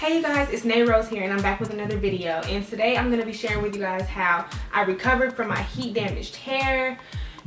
Hey you guys, it's Rose here and I'm back with another video, and today I'm going to be sharing with you guys how I recovered from my heat damaged hair.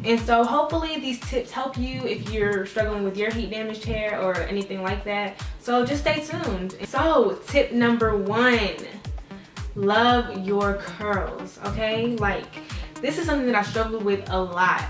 And so hopefully these tips help you if you're struggling with your heat damaged hair or anything like that. So just stay tuned. So tip number 1, love your curls, okay? Like, this is something that I struggle with a lot.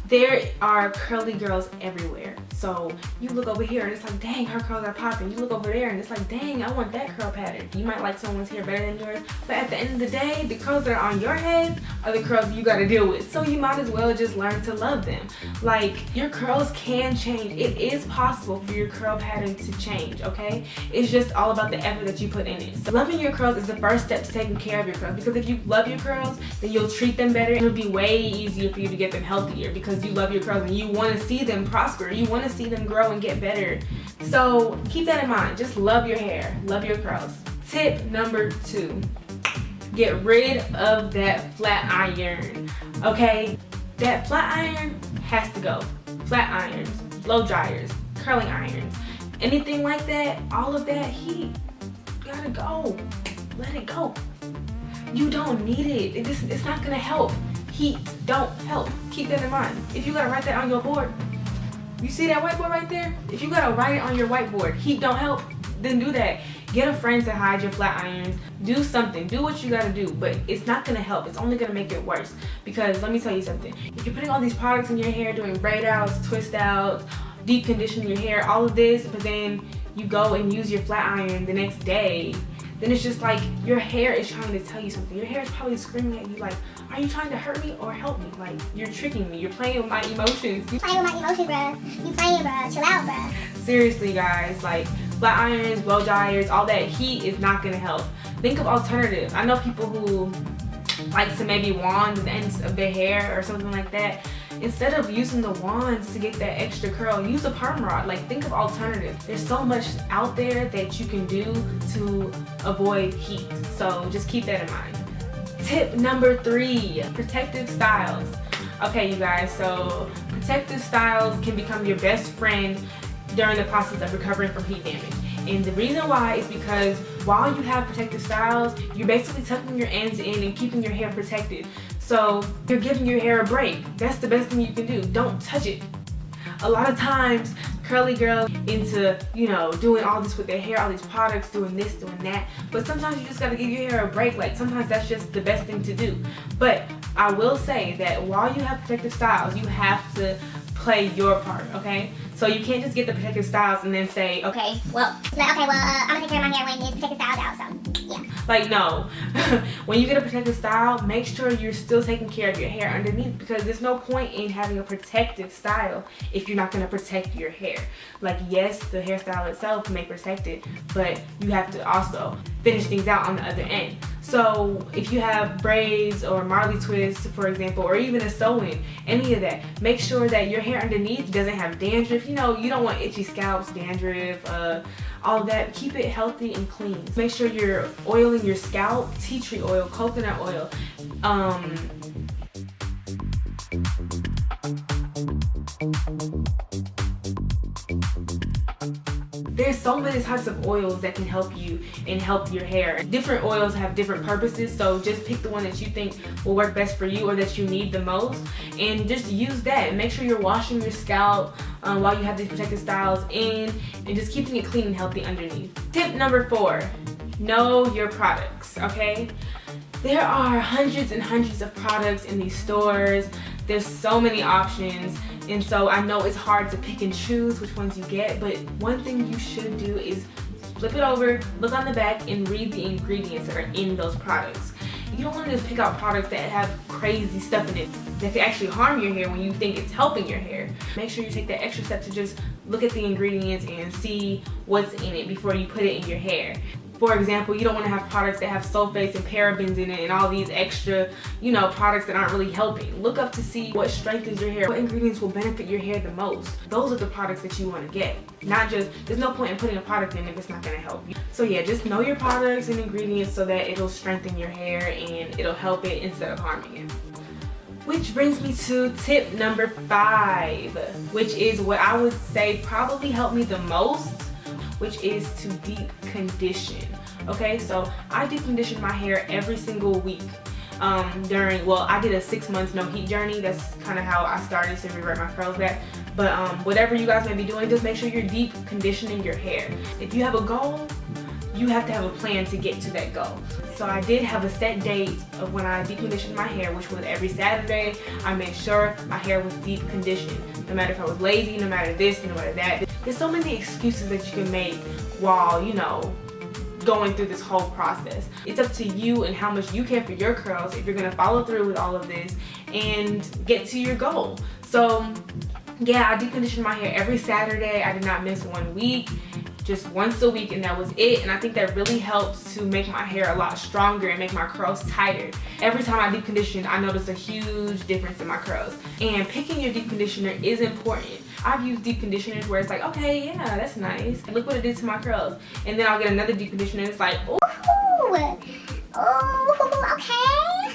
There are curly girls everywhere. So you look over here and it's like, dang, her curls are popping. You look over there and it's like, dang, I want that curl pattern. You might like someone's hair better than yours, but at the end of the day, the curls that are on your head are the curls you gotta deal with. So you might as well just learn to love them. Like, your curls can change. It is possible for your curl pattern to change, okay? It's just all about the effort that you put in it. So loving your curls is the first step to taking care of your curls, because if you love your curls, then you'll treat them better and it'll be way easier for you to get them healthier because you love your curls and you want to see them prosper. You want to see them grow and get better. So keep that in mind. Just love your hair, love your curls. Tip number 2, get rid of that flat iron, okay? That flat iron has to go. Flat irons, blow dryers, curling irons, anything like that, all of that heat gotta go. Let it go. You don't need it. It's not gonna help. Heat don't help. Keep that in mind. If you gotta write that on your board, you see that whiteboard right there? If you gotta write it on your whiteboard, heat don't help, then do that. Get a friend to hide your flat irons. Do something. Do what you gotta do, but it's not gonna help. It's only gonna make it worse. Because let me tell you something. If you're putting all these products in your hair, doing braid outs, twist outs, deep conditioning your hair, all of this, but then you go and use your flat iron the next day, then it's just like your hair is trying to tell you something. Your hair is probably screaming at you like, are you trying to hurt me or help me? Like, you're tricking me. You're playing with my emotions. You playing with my emotions, bruh. You playing, bruh. Chill out, bruh. Seriously, guys. Like, flat irons, blow dryers, all that heat is not gonna help. Think of alternatives. I know people who like to maybe wand the ends of their hair or something like that. Instead of using the wands to get that extra curl, use a perm rod. Like, think of alternatives. There's so much out there that you can do to avoid heat. So just keep that in mind. Tip number 3, protective styles. Okay, you guys, so protective styles can become your best friend during the process of recovering from heat damage. And the reason why is because while you have protective styles, you're basically tucking your ends in and keeping your hair protected. So you're giving your hair a break. That's the best thing you can do. Don't touch it. A lot of times, curly girls into, you know, doing all this with their hair, all these products, doing this, doing that. But sometimes you just gotta give your hair a break. Like, sometimes that's just the best thing to do. But I will say that while you have protective styles, you have to play your part, okay? So you can't just get the protective styles and then say, okay, well, I'm gonna take care of my hair when this protective style's out, so, yeah. Like, no. When you get a protective style, make sure you're still taking care of your hair underneath, because there's no point in having a protective style if you're not gonna protect your hair. Like, yes, the hairstyle itself may protect it, but you have to also finish things out on the other end. So if you have braids or Marley twists, for example, or even a sew-in, any of that, make sure that your hair underneath doesn't have dandruff. You know, you don't want itchy scalps, dandruff, all that. Keep it healthy and clean. Make sure you're oiling your scalp, tea tree oil, coconut oil. There's so many types of oils that can help you and help your hair. Different oils have different purposes, so just pick the one that you think will work best for you or that you need the most, and just use that. And make sure you're washing your scalp while you have these protective styles in, and just keeping it clean and healthy underneath. Tip number 4, know your products, okay? There are hundreds and hundreds of products in these stores. There's so many options, and so I know it's hard to pick and choose which ones you get, but one thing you should do is flip it over, look on the back, and read the ingredients that are in those products. You don't want to just pick out products that have crazy stuff in it that can actually harm your hair when you think it's helping your hair. Make sure you take that extra step to just look at the ingredients and see what's in it before you put it in your hair. For example, you don't want to have products that have sulfates and parabens in it and all these extra, you know, products that aren't really helping. Look up to see what strengthens your hair, what ingredients will benefit your hair the most. Those are the products that you want to get. Not just, there's no point in putting a product in if it's not going to help you. So yeah, just know your products and ingredients so that it'll strengthen your hair and it'll help it instead of harming it. Which brings me to tip number 5, which is what I would say probably helped me the most which is to deep condition. Okay, so I deep condition my hair every single week. I did a 6 months no heat journey. That's kind of how I started to revert my curls back. But whatever you guys may be doing, just make sure you're deep conditioning your hair. If you have a goal, you have to have a plan to get to that goal. So I did have a set date of when I deep conditioned my hair, which was every Saturday. I made sure my hair was deep conditioned. No matter if I was lazy, no matter this, no matter that. There's so many excuses that you can make while, you know, going through this whole process. It's up to you and how much you care for your curls if you're gonna follow through with all of this and get to your goal. So yeah, I deep conditioned my hair every Saturday. I did not miss 1 week, just once a week, and that was it. And I think that really helps to make my hair a lot stronger and make my curls tighter. Every time I deep condition, I notice a huge difference in my curls. And picking your deep conditioner is important. I've used deep conditioners where it's like, okay, yeah, that's nice. Look what it did to my curls. And then I'll get another deep conditioner and it's like, ooh, okay,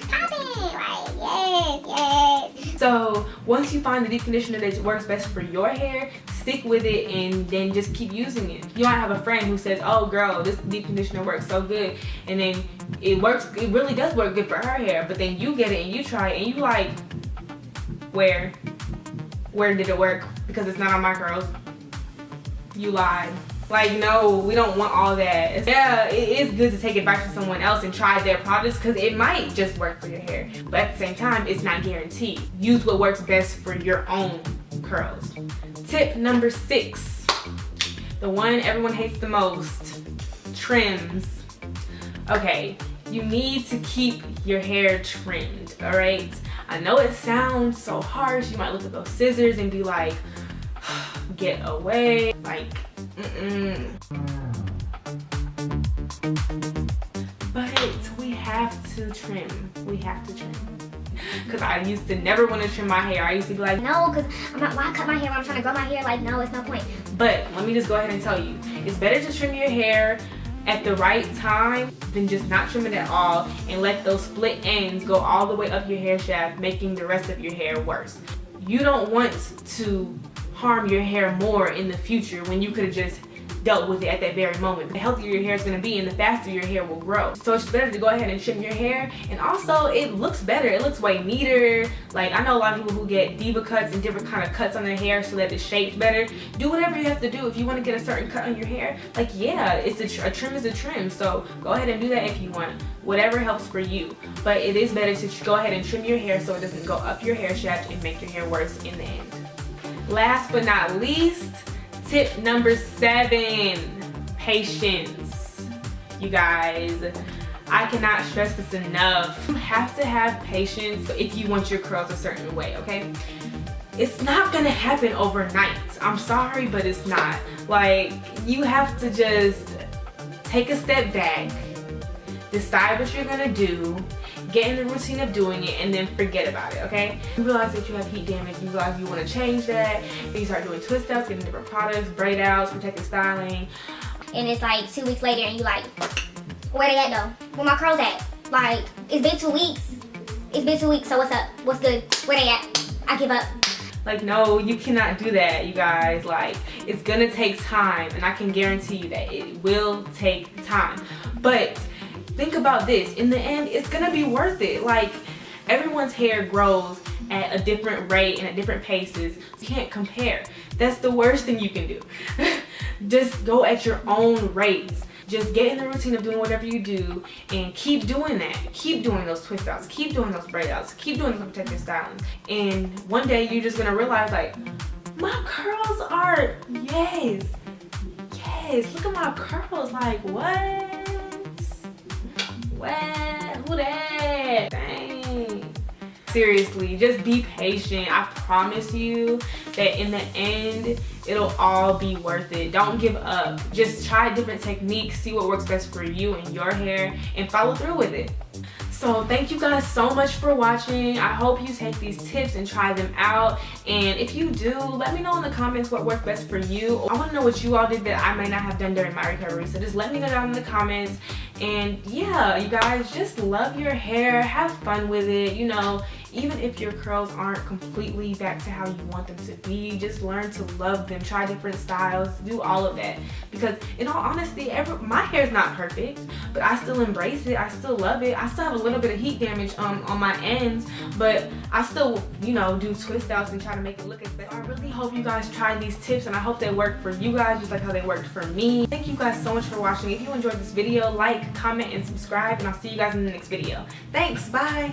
stop it. Like, yes. So once you find the deep conditioner that works best for your hair, stick with it and then just keep using it. You might have a friend who says, oh girl, this deep conditioner works so good, and then it really does work good for her hair, but then you get it and you try it and you like, where did it work? Because it's not on my curls. You lied. Like, no, we don't want all that. Yeah, it is good to take advice from someone else and try their products because it might just work for your hair. But at the same time, it's not guaranteed. Use what works best for your own curls. Tip number 6, the one everyone hates the most, trims. Okay, you need to keep your hair trimmed, all right? I know it sounds so harsh. You might look at those scissors and be like, get away, like, But we have to trim. We have to trim. Because I used to never want to trim my hair. I used to be like, no, because why cut my hair when I'm trying to grow my hair? Like, no, it's no point. But let me just go ahead and tell you, it's better to trim your hair at the right time than just not trim it at all and let those split ends go all the way up your hair shaft, making the rest of your hair worse. You don't want to harm your hair more in the future when you could have just dealt with it at that very moment. The healthier your hair is going to be and the faster your hair will grow. So it's better to go ahead and trim your hair, and also it looks better. It looks way neater. Like, I know a lot of people who get diva cuts and different kind of cuts on their hair so that it's shaped better. Do whatever you have to do. If you want to get a certain cut on your hair, like, yeah, it's a trim is a trim. So go ahead and do that if you want. Whatever helps for you. But it is better to go ahead and trim your hair so it doesn't go up your hair shaft and make your hair worse in the end. Last but not least, tip number 7, patience. You guys, I cannot stress this enough. You have to have patience if you want your curls a certain way, okay? It's not gonna happen overnight. I'm sorry, but it's not. Like, you have to just take a step back, decide what you're gonna do, get in the routine of doing it, and then forget about it, okay? You realize that you have heat damage, you realize you want to change that, and you start doing twist outs, getting different products, braid outs, protective styling. And it's like 2 weeks later and you like, where they at though? Where my curls at? Like, it's been 2 weeks. It's been 2 weeks, so what's up? What's good? Where they at? I give up. Like, no, you cannot do that, you guys. Like, it's gonna take time, and I can guarantee you that it will take time. But think about this, in the end, it's gonna be worth it. Like, everyone's hair grows at a different rate and at different paces. You can't compare. That's the worst thing you can do. Just go at your own rates. Just get in the routine of doing whatever you do and keep doing that. Keep doing those twist outs, keep doing those braid outs, keep doing the protective styling. And one day you're just gonna realize, like, my curls are, yes, look at my curls, like, what? Who that? Dang. Seriously, just be patient. I promise you that in the end, it'll all be worth it. Don't give up. Just try different techniques, see what works best for you and your hair, and follow through with it. So thank you guys so much for watching. I hope you take these tips and try them out. And if you do, let me know in the comments what worked best for you. I want to know what you all did that I may not have done during my recovery. So just let me know down in the comments. And yeah, you guys, just love your hair. Have fun with it. You know, even if your curls aren't completely back to how you want them to be, just learn to love them, try different styles, do all of that. Because in all honesty, my hair is not perfect, but I still embrace it. I still love it. I still have a little bit of heat damage on my ends, but I still, you know, do twist outs and try to make it look as best. I really hope you guys try these tips, and I hope they work for you guys just like how they worked for me. Thank you guys so much for watching. If you enjoyed this video, like, comment, and subscribe, and I'll see you guys in the next video. Thanks, bye.